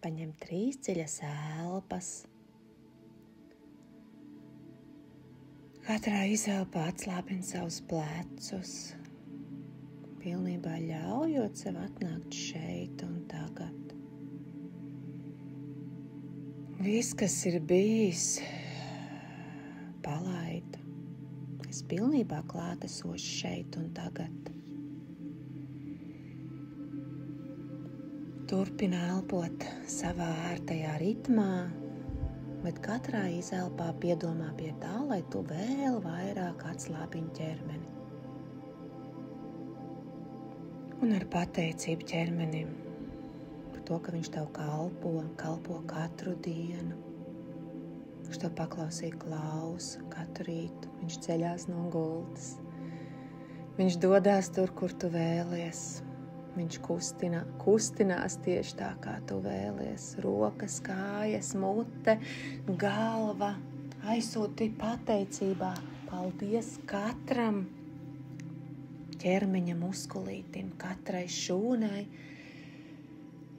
Paņem 3 dziļas elpas. Katrā izelpā atslābini savus plecus, pilnībā ļaujot sev atnākt šeit un tagad. Viss, kas ir bijis, palaid. Es pilnībā klātesošu šeit un tagad. Turpini elpot savā ērtajā ritmā, bet katrā izelpā piedomā pie tā, lai tu vēl vairāk atslābiņ ķermeni. Un ar pateicību ķermenim par to, ka viņš tev kalpo katru dienu. Viņš tev paklausīgi klausa katru rītu. Viņš ceļās no gultas. Viņš dodās tur, kur tu vēlies. Viņš kustinās tieši tā, kā tu vēlies. Rokas, kājas, mute, galva. Aizsūti pateicībā. Paldies katram ķermeņa muskulītim, katrai šūnai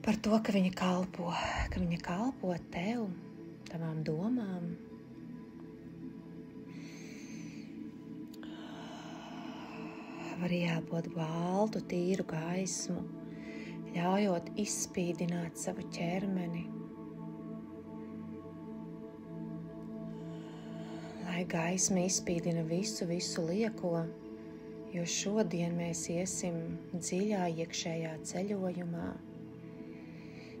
par to, ka viņa kalpo tev, tavām domām. Var ieelpot baltu, tīru gaismu, ļaujot izspīdināt savu ķermeni. Lai gaisma izspīdina visu lieko, jo šodien mēs iesim dziļā iekšējā ceļojumā.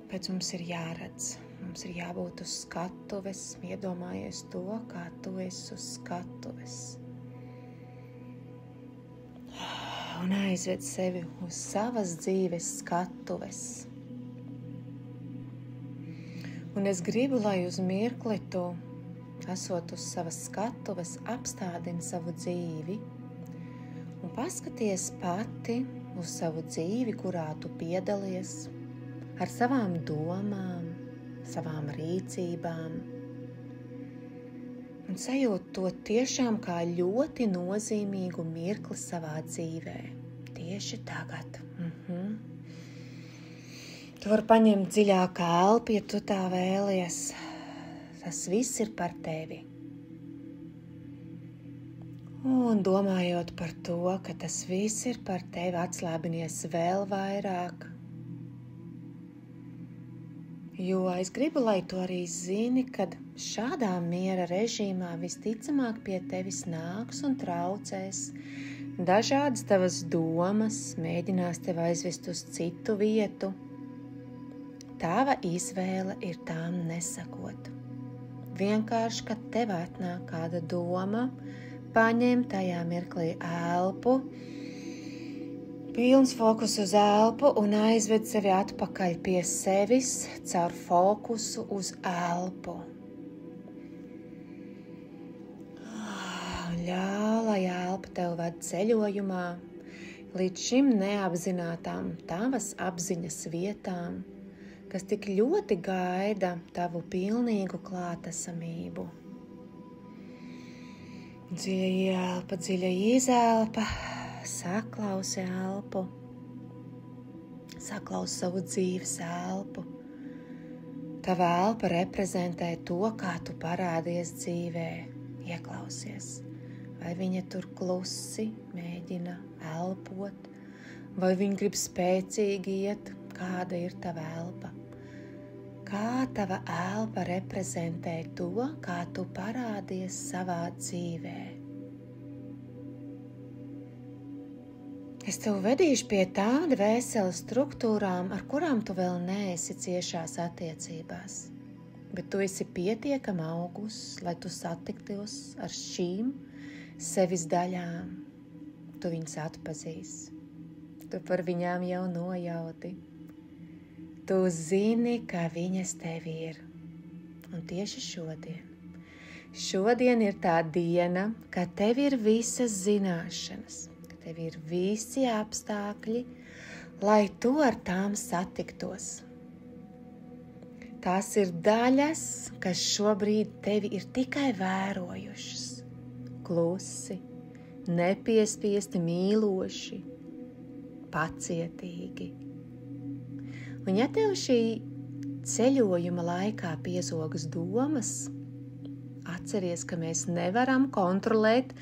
Pēc mums ir jāredz, mums ir jābūt uz skatuves, iedomājies to, kā tu esi uz skatuves. Un aizved sevi uz savas dzīves skatuves. Un es gribu, lai uz mirkli tu, esot uz savas skatuves, apstādini savu dzīvi un paskaties pati uz savu dzīvi, kurā tu piedalies, ar savām domām, savām rīcībām. Un sajūt to tiešām kā ļoti nozīmīgu mirkli savā dzīvē. Tieši tagad. Tu vari paņemt dziļāku elpu, ja tu tā vēlies. Tas viss ir par tevi. Un domājot par to, ka tas viss ir par tevi, atslābinies vēl vairāk. Jo es gribu, lai tu arī zini, kad šādā miera režīmā visticamāk pie tevis nāks un traucēs. Dažādas tavas domas mēģinās tevi aizvest uz citu vietu. Tava izvēle ir tām nesakot. Vienkārši, kad tev atnāk kāda doma, paņem tajā mirklī elpu, pilns fokus uz elpu un aizved sevi atpakaļ pie sevis caur fokusu uz elpu. Ļauj, lai elpa tev ved ceļojumā līdz šim neapzinātām tavas apziņas vietām, kas tik ļoti gaida tavu pilnīgu klātesamību. Dziļa ieelpa, dziļa izelpa. Saklausi elpu, saklausi savu dzīves elpu. Tava elpa reprezentē to, kā tu parādies dzīvē. Ieklausies, vai viņa tur klusi mēģina elpot, vai viņa grib spēcīgi iet, kāda ir tava elpa. Kā tava elpa reprezentē to, kā tu parādies savā dzīvē. Es tev vedīšu pie tāda vēseles struktūrām, ar kurām tu vēl neesi ciešās attiecībās. Bet tu esi pietiekami augusts, lai tu satiktos ar šīm sevis daļām. Tu viņas atpazīsi. Tu par viņām jau nojauti. Tu zini, ka viņas tev ir. Un tieši šodien ir tā diena, kad tev ir visas zināšanas. Tev ir visi apstākļi, lai tu ar tām satiktos. Tās ir daļas, kas šobrīd tevi ir tikai vērojušas. Klusi, nepiespiesti mīloši, pacietīgi. Un ja tev šī ceļojuma laikā piezogas domas, atceries, ka mēs nevaram kontrolēt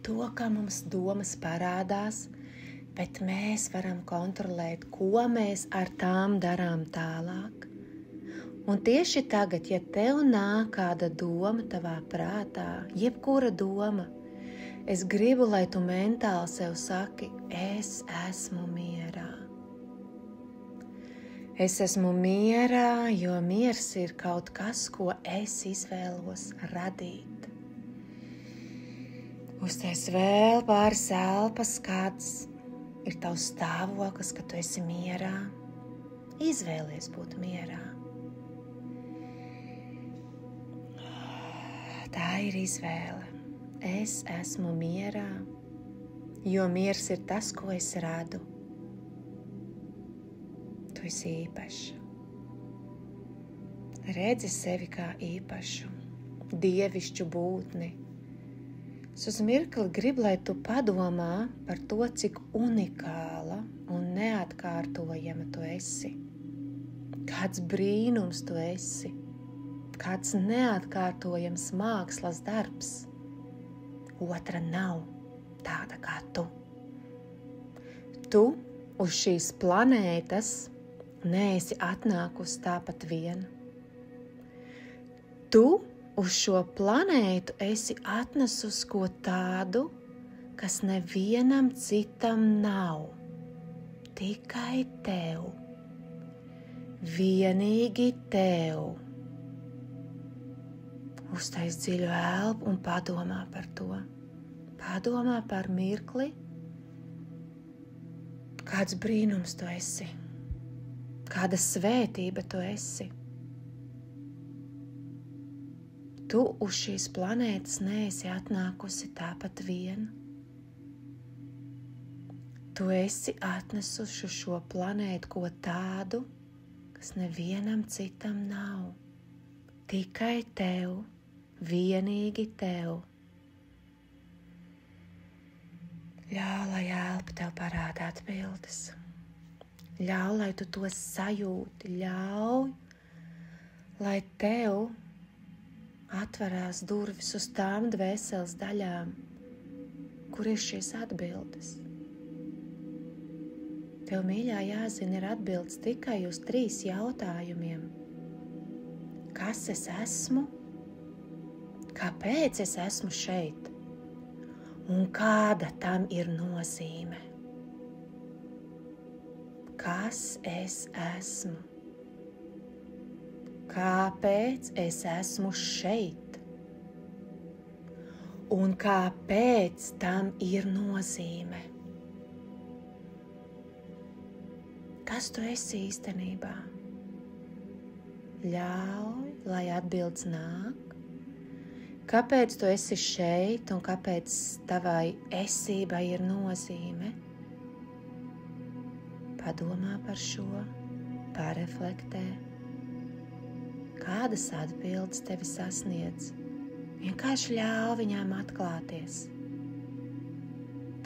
to, kā mums domas parādās, bet mēs varam kontrolēt, ko mēs ar tām darām tālāk. Un tieši tagad, ja tev nāk kāda doma tavā prātā, jebkura doma, es gribu, lai tu mentāli sev saki, es esmu mierā. Es esmu mierā, jo miers ir kaut kas, ko es izvēlos radīt. Uztais vēl pāris elpas, kāds ir tavs stāvoklis, ka tu esi mierā. Izvēlies būt mierā. Tā ir izvēle. Es esmu mierā, jo miers ir tas, ko es radu. Tu esi īpašs. Redzi sevi kā īpašu, dievišķu būtni. Es uz mirkli gribu, lai tu padomā par to, cik unikāla un neatkārtojama tu esi. Kāds brīnums tu esi, kāds neatkārtojams mākslas darbs. Otra nav tāda kā tu. Tu uz šīs planētas neesi atnākusi tāpat vien. Tu uz šo planētu esi atnesusi ko tādu, kas nevienam citam nav. Tikai tev. Vienīgi tev. Uztais dziļu elpu un padomā par to. Padomā par mirkli, kāds brīnums tu esi, kāda svētība tu esi. Tu uz šīs planētas neesi atnākusi tāpat vien. Tu esi atnesuši šo planētu ko tādu, kas nevienam citam nav. Tikai tev, vienīgi tev. Ļauj, lai elpa tev parāda atbildes. Ļauj, lai tu to sajūti. Ļauj, lai tev atverās durvis uz tām dvēseles daļām, kur ir šīs atbildes. Tev, mīļā, jāzina, ir atbildes tikai uz 3 jautājumiem. Kas es esmu? Kāpēc es esmu šeit? Un kāda tam ir nozīme? Kas es esmu? Kāpēc es esmu šeit? Un kāpēc tam ir nozīme? Kas tu esi īstenībā? Ļauj, lai atbildes nāk. Kāpēc tu esi šeit un kāpēc tavai esībai ir nozīme? Padomā par šo, pareflektē. Kādas atbildes tevi sasniedz? Vienkārši ļauj viņām atklāties.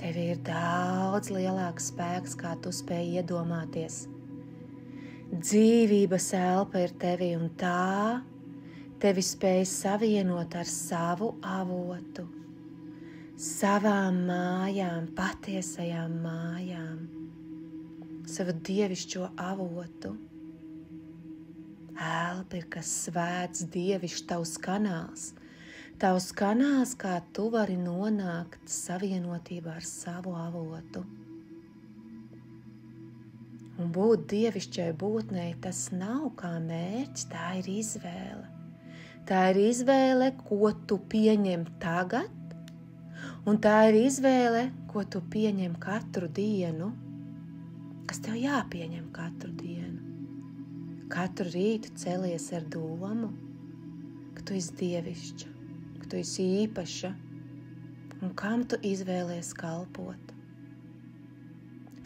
Tev ir daudz lielāks spēks, kā tu spēj iedomāties. Dzīvības elpa ir tevi un tā tevi spēj savienot ar savu avotu, savām mājām, patiesajām mājām, savu dievišķo avotu. Elpa ir kas svēts, dievišķs tavs kanāls. Tavs kanāls, kā tu vari nonākt savienotībā ar savu avotu. Un būt dievišķai būtnei, tas nav kā mērķis, tā ir izvēle. Tā ir izvēle, ko tu pieņem tagad, un tā ir izvēle, ko tu pieņem katru dienu, kas tev jāpieņem katru dienu. Katru rītu celies ar domu, ka tu esi dievišķa, ka tu esi īpaša, un kam tu izvēlies kalpot.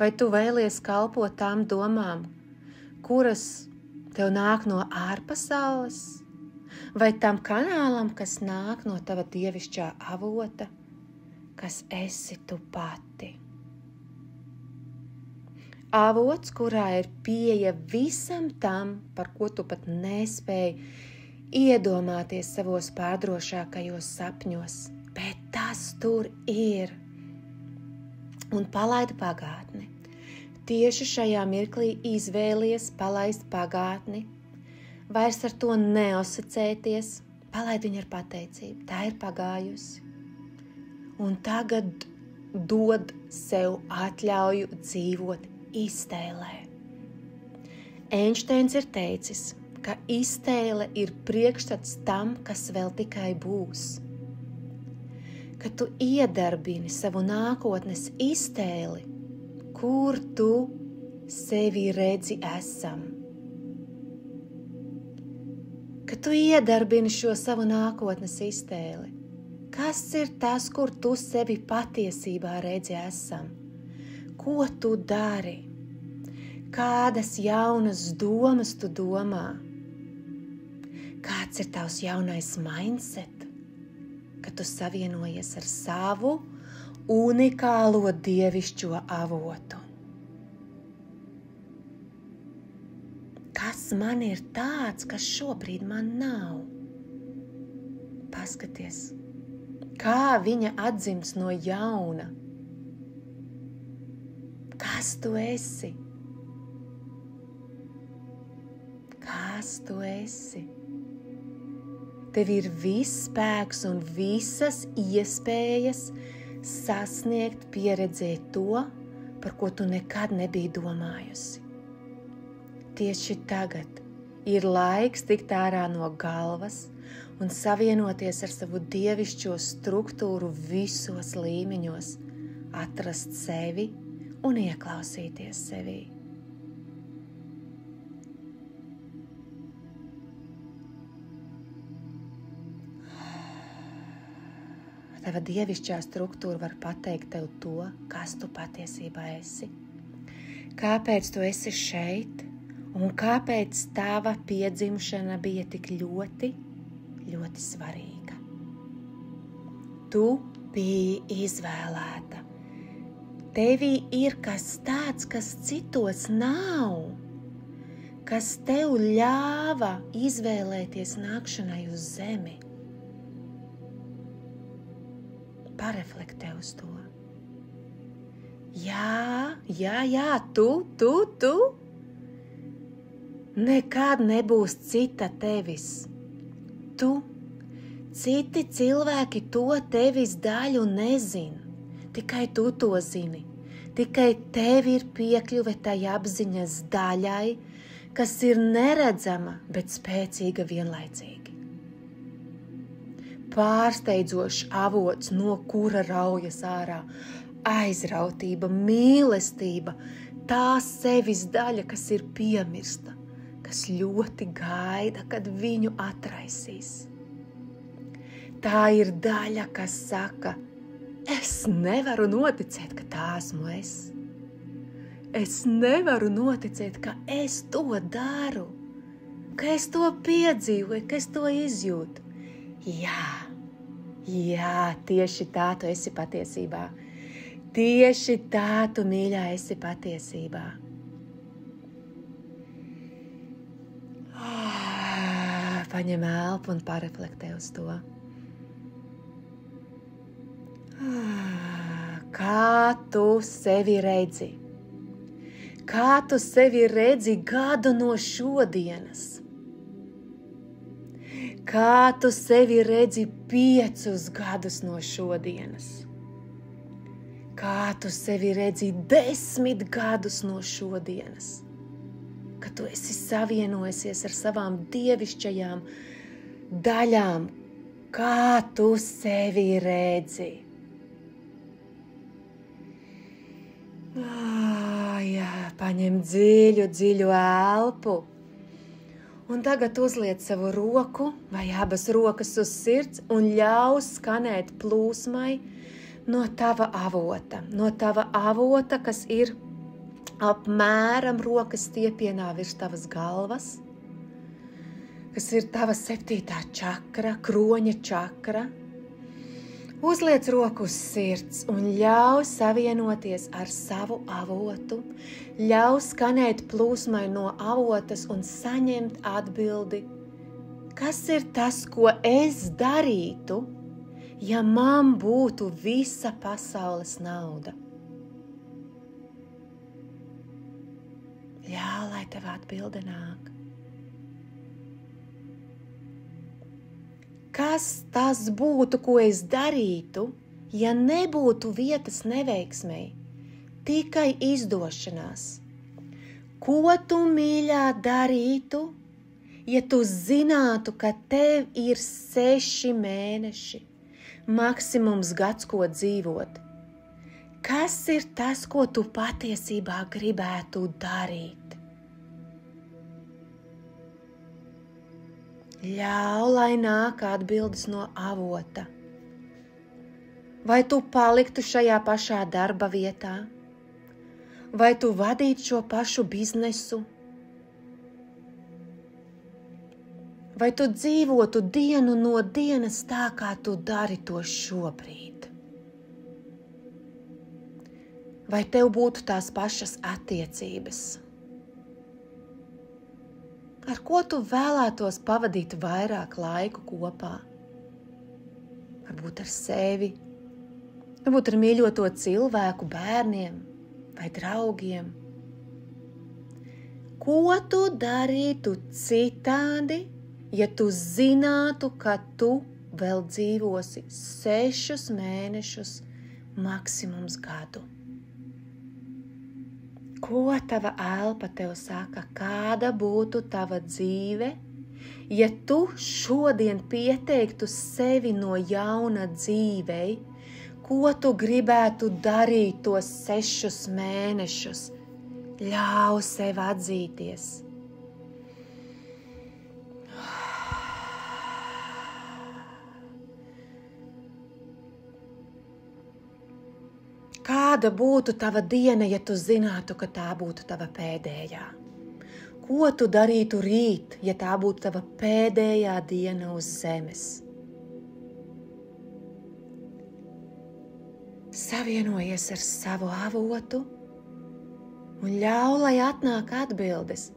Vai tu vēlies kalpot tām domām, kuras tev nāk no ārpasaules, vai tam kanālam, kas nāk no tava dievišķā avota, kas esi tu pati? avots, kurā ir pieeja visam tam, par ko tu pat nespēji iedomāties savos pārdrošākajos sapņos, bet tas tur ir. Un palaidi pagātni. Tieši šajā mirklī izvēlies palaist pagātni, vairs ar to neasociēties, palaid viņu ar pateicību, tā ir pagājusi. Un tagad dod sev atļauju dzīvot iztēlē. Einšteins ir teicis, ka iztēle ir priekšstats tam, kas vēl tikai būs. Kad tu iedarbini savu nākotnes iztēli, kur tu sevi redzi esam. Kad tu iedarbini šo savu nākotnes iztēli, kas ir tas, kur tu sevi patiesībā redzi esam? Ko tu dari? Kādas jaunas domas tu domā? Kāds ir tavs jaunais mindset, kad tu savienojies ar savu unikālo dievišķo avotu? Kas man ir tāds, kas šobrīd man nav? Paskaties, kā viņa atdzims no jauna. Kas tu esi? Kas tu esi? Tev ir viss spēks un visas iespējas sasniegt, pieredzēt to, par ko tu nekad nebija domājusi. Tieši tagad ir laiks tikt ārā no galvas un savienoties ar savu dievišķo struktūru visos līmeņos, atrast sevi un ieklausīties sevī. Tava dievišķā struktūra var pateikt tev to, kas tu patiesībā esi. Kāpēc tu esi šeit un kāpēc tava piedzimšana bija tik ļoti, ļoti svarīga. Tu biji izvēlēta. Tevī ir kas tāds, kas citos nav, kas tev ļāva izvēlēties nākšanai uz zemi. Pareflektē uz to. Jā, tu. Nekad nebūs cita tevis. Tu, citi cilvēki to tevis daļu nezin. Tikai tu to zini. Tikai tev ir piekļuve tai apziņas daļai, kas ir neredzama, bet spēcīga vienlaicīgi. Pārsteidzošs avots, no kura raujas ārā aizrautība, mīlestība, tā sevis daļa, kas ir piemirsta, kas ļoti gaida, kad viņu atraisīs. Tā ir daļa, kas saka, es nevaru noticēt, ka tā esmu es. Es nevaru noticēt, ka es to daru, ka es to piedzīvoju, ka es to izjūtu. Jā, tieši tā tu esi patiesībā. Tieši tā tu, mīļā, esi patiesībā. Paņem elpu un pareflektē uz to. Kā tu sevi redzi? Kā tu sevi redzi gadu no šodienas? Kā tu sevi redzi 5 gadus no šodienas? Kā tu sevi redzi 10 gadus no šodienas? Kad tu esi savienojusies ar savām dievišķajām daļām, kā tu sevi redzi? Paņem dziļu elpu. Un tagad uzliec savu roku vai abas rokas uz sirds un ļaus skanēt plūsmai no tava avota, kas ir apmēram rokas stiepienā virs tavas galvas, kas ir tava 7. čakra, kroņa čakra. Uzliec roku uz sirds un ļauj savienoties ar savu avotu, ļauj skanēt plūsmai no avotas un saņemt atbildi, kas ir tas, ko es darītu, ja man būtu visa pasaules nauda. Ļauj, lai tev atbilde nāk. Kas tas būtu, ko es darītu, ja nebūtu vietas neveiksmei, tikai izdošanās? Ko tu, mīļā, darītu, ja tu zinātu, ka tev ir 6 mēneši, maksimums gads, ko dzīvot? Kas ir tas, ko tu patiesībā gribētu darīt? Ļauj, lai nāk atbildes no avota. Vai tu paliktu šajā pašā darba vietā? Vai tu vadītu šo pašu biznesu? Vai tu dzīvotu dienu no dienas tā, kā tu dari to šobrīd? Vai tev būtu tās pašas attiecības? Ar ko tu vēlētos pavadīt vairāk laiku kopā? Varbūt ar sevi, varbūt ar mīļoto cilvēku, bērniem vai draugiem. Ko tu darītu citādi, ja tu zinātu, ka tu vēl dzīvosi 6 mēnešus, maksimums gadu? Ko tava elpa tev saka, kāda būtu tava dzīve, ja tu šodien pieteiktu sevi no jauna dzīvei? Ko tu gribētu darīt tos 6 mēnešus? Ļauj sev atzīties. Kāda būtu tava diena, ja tu zinātu, ka tā būtu tava pēdējā? Ko tu darītu rīt, ja tā būtu tava pēdējā diena uz zemes? Savienojies ar savu avotu un ļauj, lai atnāk atbildes,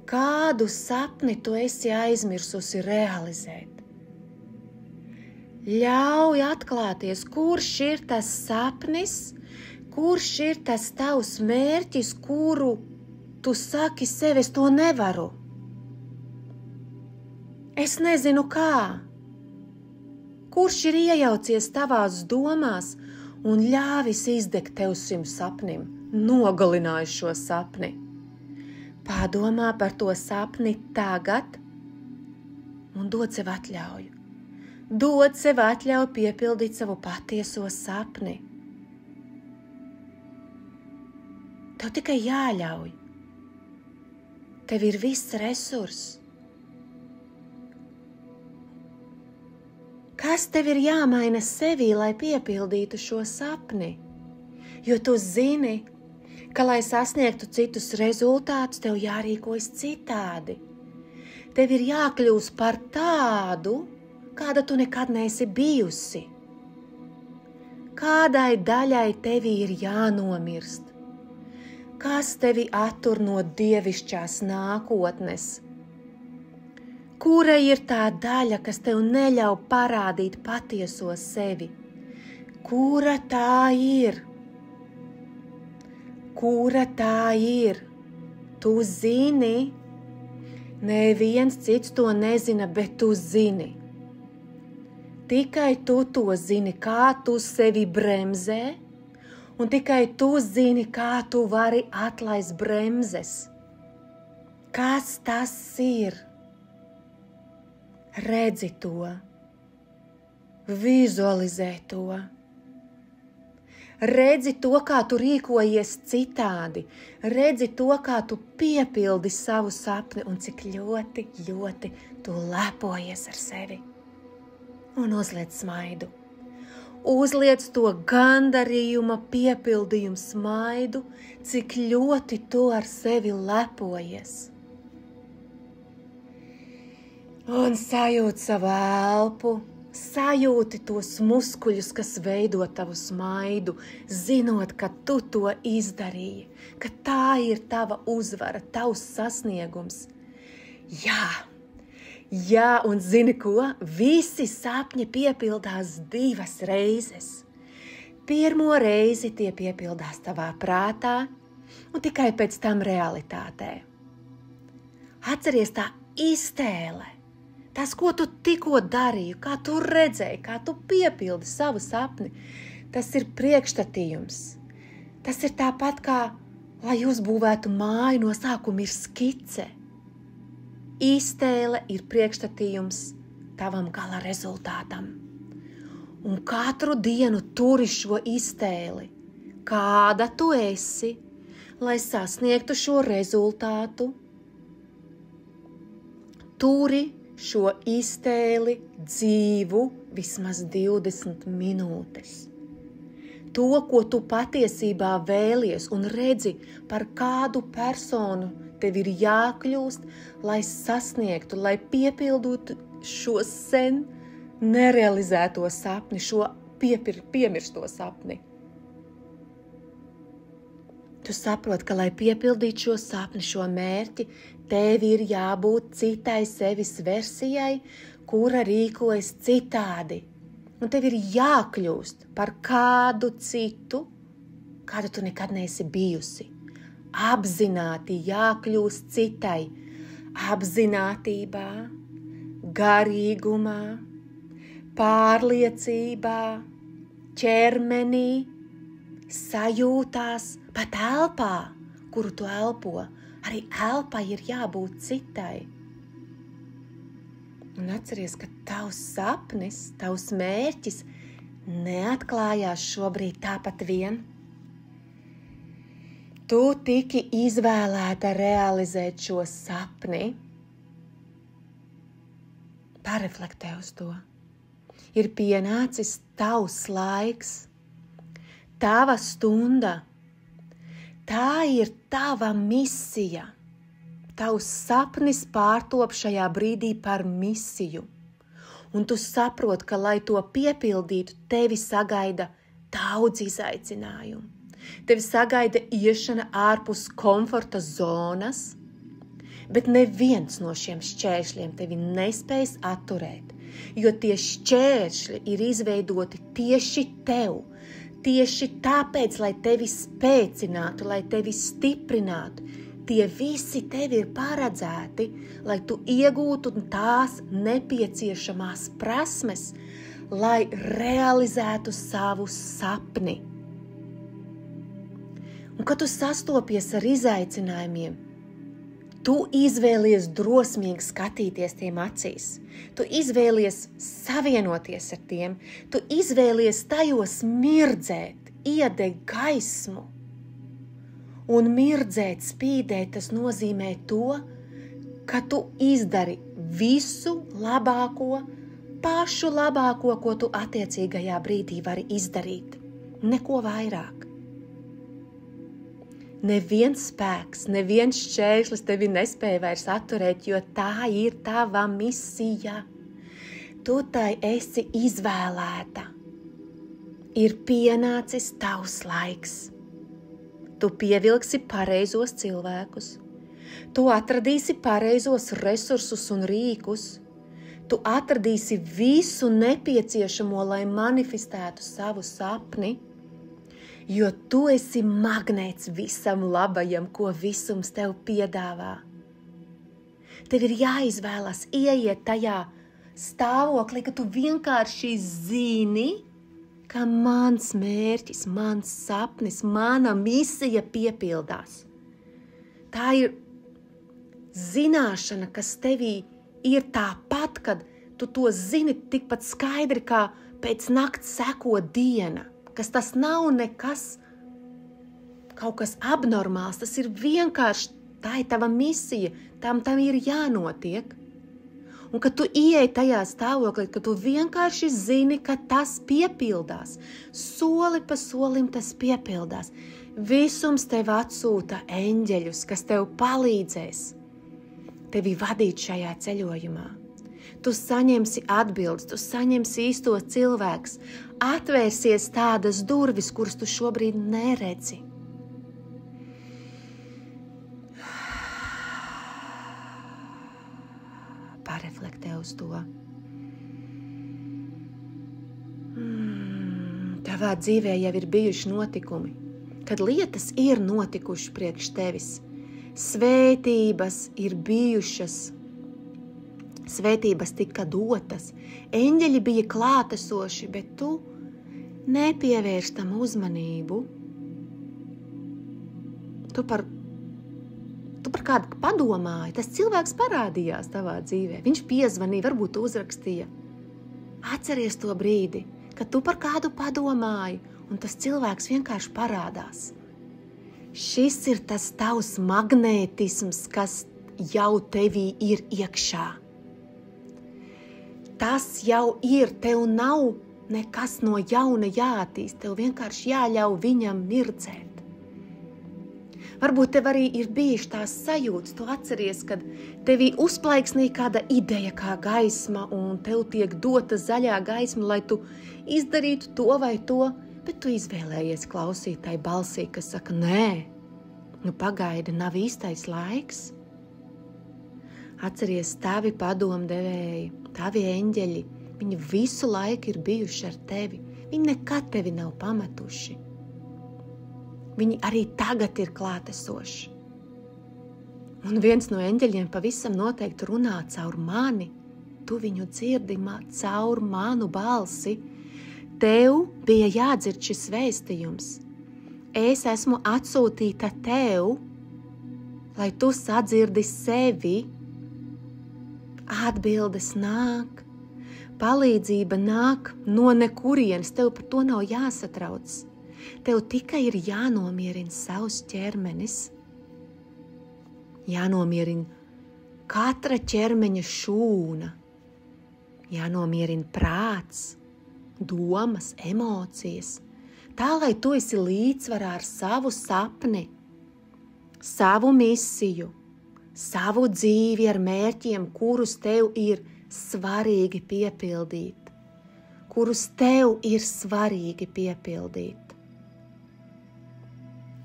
kādu sapni tu esi aizmirsusi realizēt. Ļauj atklāties, kurš ir tas sapnis, kurš ir tas tavs mērķis, kuru tu saki sev, es to nevaru. Es nezinu kā. Kurš ir iejaucies tavās domās un ļāvis izdegt tev šim sapnim, nogalinājis šo sapni? Padomā par to sapni tagad un dod sev atļauju. Dod sev atļauju piepildīt savu patieso sapni. Tev tikai jāļauj. Tev ir viss resurss. Kas tev ir jāmaina sevī, lai piepildītu šo sapni? Jo tu zini, ka, lai sasniegtu citus rezultātus, tev jārīkojas citādi. Tev ir jākļūst par tādu, kāda tu nekad neesi bijusi. Kādai daļai tevi ir jānomirst? Kas tevi attur no dievišķās nākotnes? Kura ir tā daļa, kas tev neļauj parādīt patieso sevi? Kura tā ir? Kura tā ir? Tu zini, neviens cits to nezina, bet tu zini. Tikai tu to zini, kā tu sevi bremzē, un tikai tu zini, kā tu vari atlaist bremzes. Kas tas ir? Redzi to, vizualizē to. Redzi to, kā tu rīkojies citādi. Redzi to, kā tu piepildi savu sapni un cik ļoti, ļoti tu lepojies ar sevi. Un uzliec smaidu. Uzliec to gandarījuma piepildījumu smaidu, cik ļoti tu ar sevi lepojies. Un sajūt savu elpu, Sajūti tos muskuļus, kas veido tavu smaidu, zinot, ka tu to izdarīji, ka tā ir tava uzvara, tavs sasniegums. Jā, un zini ko? Visi sapņi piepildās 2 reizes. Pirmo reizi tie piepildās tavā prātā un tikai pēc tam realitātē. Atceries tā iztēle. Tas, ko tu tikko darīji, kā tu redzēji, kā tu piepildi savu sapni, tas ir priekšstatījums. Tas ir tāpat kā, lai uzbūvētu māju, no sākuma ir skice. Iztēle ir priekšstatījums tavam gala rezultātam. Un katru dienu turi šo iztēli, kāda tu esi, lai sasniegtu šo rezultātu. Turi šo iztēli dzīvu vismaz 20 minūtes. To, ko tu patiesībā vēlies un redzi, par kādu personu tev ir jākļūst, lai sasniegtu, lai piepildītu šo sen nerealizēto sapni, šo piemirsto sapni. Tu saproti, ka, lai piepildītu šo sapni, šo mērķi, tev ir jābūt citai sevis versijai, kura rīkojas citādi. Un tev ir jākļūst par kādu citu, kādu tu nekad neesi bijusi. Apzināti jākļūst citai. Apzinātībā, garīgumā, pārliecībā, ķermenī, sajūtās, pat elpā, kuru tu elpo. Arī elpai ir jābūt citai. Un atceries, ka tavs sapnis, tavs mērķis neatklājās šobrīd tāpat vien. Tu tiki izvēlēta realizēt šo sapni. Pareflektē uz to. Ir pienācis tavs laiks, tava stunda. Tā ir tava misija. Tavs sapnis pārtop šajā brīdī par misiju. Un tu saproti, ka, lai to piepildītu, tevi sagaida daudz izaicinājumu. Tevi sagaida iešana ārpus komforta zonas, bet neviens no šiem šķēršļiem tevi nespējas atturēt, jo tie šķēršļi ir izveidoti tieši tev. Tieši tāpēc, lai tevi spēcinātu, lai tevi stiprinātu, tie visi tevi ir paredzēti, lai tu iegūtu tās nepieciešamās prasmes, lai realizētu savu sapni. Un, kad tu sastopies ar izaicinājumiem, tu izvēlies drosmīgi skatīties tiem acīs. Tu izvēlies savienoties ar tiem. Tu izvēlies tajos mirdzēt, iedegt gaismu. Un mirdzēt, spīdēt, tas nozīmē to, ka tu izdari visu labāko, pašu labāko, ko tu attiecīgajā brīdī vari izdarīt. Neko vairāk. Neviens spēks, neviens šķēršlis tevi nespēja vairs atturēt, jo tā ir tava misija. Tu tai esi izvēlēta. Ir pienācis tavs laiks. Tu pievilksi pareizos cilvēkus. Tu atradīsi pareizos resursus un rīkus. Tu atradīsi visu nepieciešamo, lai manifestētu savu sapni. Jo tu esi magnēts visam labajam, ko visums tev piedāvā. Tev ir jāizvēlas ieiet tajā stāvoklī, ka tu vienkārši zini, ka mans mērķis, mans sapnis, mana misija piepildās. Tā ir zināšana, kas tevī ir tāpat, kad tu to zini tikpat skaidri, kā pēc nakts seko diena. Kas tas nav nekas, kaut kas abnormāls, tas ir vienkārši, tā ir tava misija, tam ir jānotiek. Un kad tu ieej tajā stāvoklī, ka tu vienkārši zini, ka tas piepildās, soli pa solim tas piepildās. Visums tev atsūta eņģeļus, kas tev palīdzēs tevi vadīt šajā ceļojumā. Tu saņemsi atbildes, tu saņemsi īsto cilvēks. Atvērsies tādas durvis, kuras tu šobrīd neredzi. Pāreflektē uz to. Tavā dzīvē jau ir bijuši notikumi, kad lietas ir notikušas priekš tevis. Svētības ir bijušas. Svētības tika dotas. Eņģeļi bija klātesoši, bet tu nepievērš tam uzmanību. Tu par kādu padomāji. Tas cilvēks parādījās tavā dzīvē. Viņš piezvanīja, varbūt uzrakstīja. Atceries to brīdi, kad tu par kādu padomāji, un tas cilvēks vienkārši parādās. Šis ir tas tavs magnētisms, kas jau tevī ir iekšā. Tas jau ir, tev nav nekas no jauna jāattīst, tev vienkārši jāļauj viņam mirdzēt. Varbūt tev arī ir bijuši tās sajūtas, tu atceries, kad tevī uzplaiksnīja kāda ideja kā gaisma, un tev tiek dota zaļā gaisma, lai tu izdarītu to vai to, bet tu izvēlējies klausīt tai balsī, kas saka, nē, pagaidi, nav īstais laiks. Atceries, tavi padomdevēji, tavi eņģeļi, viņi visu laiku ir bijuši ar tevi, viņi nekad tevi nav pametuši. Viņi arī tagad ir klātesoši. Un viens no eņģeļiem pavisam noteikti runā caur mani. Tu viņu dzirdi caur manu balsi. Tev bija jādzird šis vēstījums. Es esmu atsūtīta tev, lai tu sadzirdi sevi. Atbildes nāk, palīdzība nāk no nekurienes, tev par to nav jāsatrauc. Tev tikai ir jānomierina savs ķermenis, jānomierina katra ķermeņa šūna, jānomierina prāts, domas, emocijas, tā, lai tu esi līdzsvarā ar savu sapni, savu misiju, savu dzīvi ar mērķiem, kurus tev ir svarīgi piepildīt,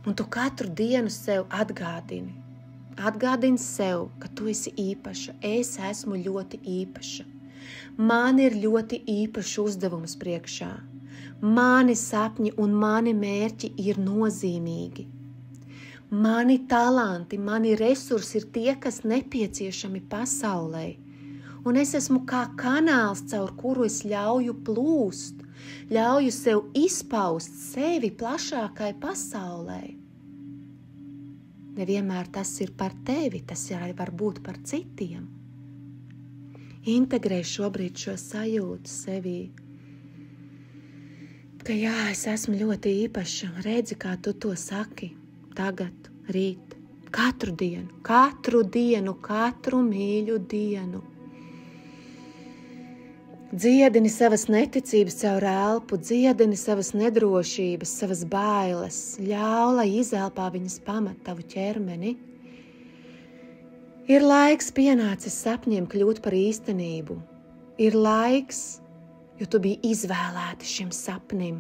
Un tu katru dienu sev atgādini sev, ka tu esi īpaša, es esmu ļoti īpaša. Man ir ļoti īpašs uzdevums priekšā. Mani sapņi un mani mērķi ir nozīmīgi. Mani talanti, mani resursi ir tie, kas nepieciešami pasaulē. Un es esmu kā kanāls, caur kuru es ļauju plūst, ļauju sev izpaust sevi plašākai pasaulē. Nevienmēr tas ir par tevi, tas arī var būt par citiem. Integrē šobrīd šo sajūtu sevī, ka jā, es esmu ļoti īpaša. Redzi, kā tu to saki tagad, rīt, katru dienu, katru mīļu dienu. Dziedini savas neticības caur elpu, dziedini savas nedrošības, savas bailes, ļauj, lai izelpā viņas pamat tavu ķermeni. Ir laiks pienācis sapņiem kļūt par īstenību. Ir laiks, jo tu biji izvēlēti šim sapnim.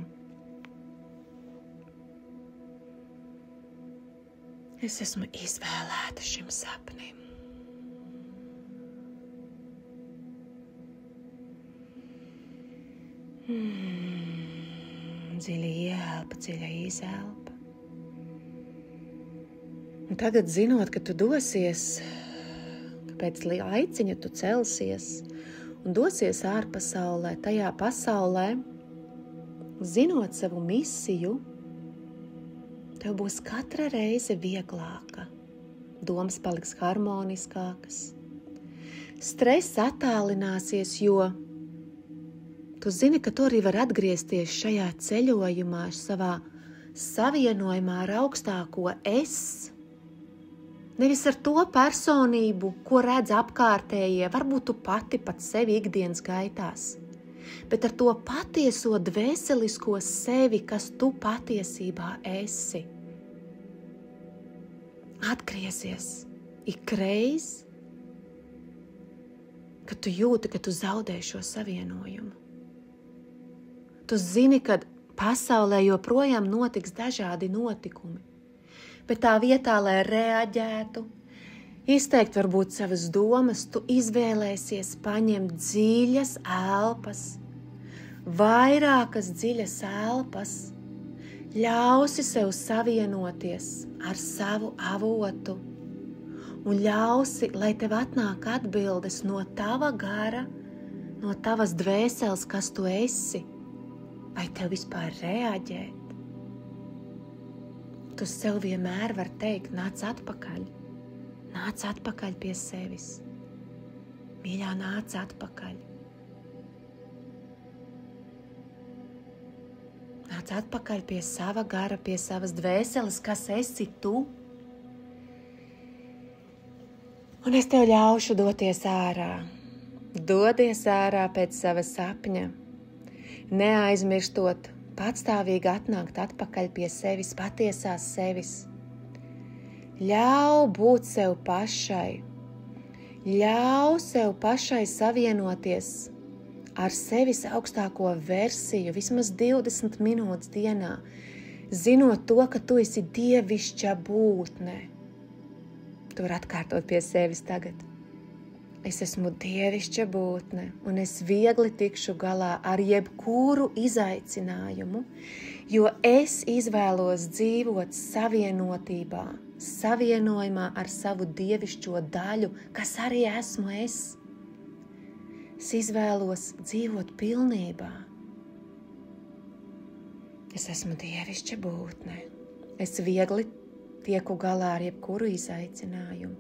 Es esmu izvēlēta šim sapnim. Dziļa ieelpa, dziļa izelpa. Un tagad zinot, ka tu dosies, ka pēc laiciņa tu celsies un dosies ārpasaulē, tajā pasaulē, zinot savu misiju, tev būs katra reize vieglāka, domas paliks harmoniskākas, stress attālināsies, jo tu zini, ka tu arī var atgriezties šajā ceļojumā, savā savienojumā ar augstāko es. Nevis ar to personību, ko redz apkārtējie, varbūt tu pati pat sevi ikdienas gaitās, bet ar to patieso dvēselisko sevi, kas tu patiesībā esi. Atgriezies ikreiz, kad tu jūti, ka tu zaudē šo savienojumu. Tu zini, ka pasaulē joprojām notiks dažādi notikumi, bet tā vietā, lai reaģētu, izteikt varbūt savas domas, tu izvēlēsies paņemt dziļas elpas, vairākas dziļas elpas, ļausi sev savienoties ar savu avotu un ļausi, lai tev atnāk atbildes no tava gara, no tavas dvēseles, kas tu esi, vai tev vispār reaģēt. Tu sev vienmēr var teikt, nāc atpakaļ pie sevis. Mīļā, nāc atpakaļ. Nāc atpakaļ pie sava gara, pie savas dvēseles, kas esi tu. Un es tev ļaušu doties ārā. Dodies ārā pēc sava sapņa, neaizmirstot patstāvīgi atnākt atpakaļ pie sevis, patiesās sevis. Ļauj būt sev pašai. Ļauj sev pašai savienoties ar sevis augstāko versiju vismaz 20 minūtes dienā, zinot to, ka tu esi dievišķa būtne. Tu vari atkārtot pie sevis tagad. Es esmu dievišķa būtne, un es viegli tikšu galā ar jebkuru izaicinājumu, jo es izvēlos dzīvot savienotībā, savienojumā ar savu dievišķo daļu, kas arī esmu es. Es izvēlos dzīvot pilnībā. Es esmu dievišķa būtne. Es viegli tieku galā ar jebkuru izaicinājumu,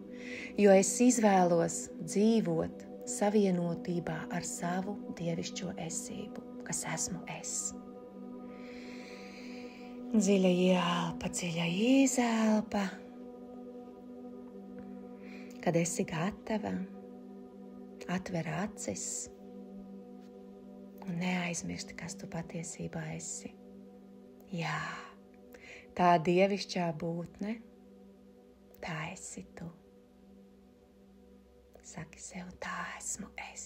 jo es izvēlos dzīvot savienotībā ar savu dievišķo esību, kas esmu es. Dziļa ieelpa, dziļa izelpa. Kad esi gatava, atver acis un neaizmirsti, kas tu patiesībā esi. Jā. Tā dievišķā būtne, tā esi tu. Saki sev, tā esmu es.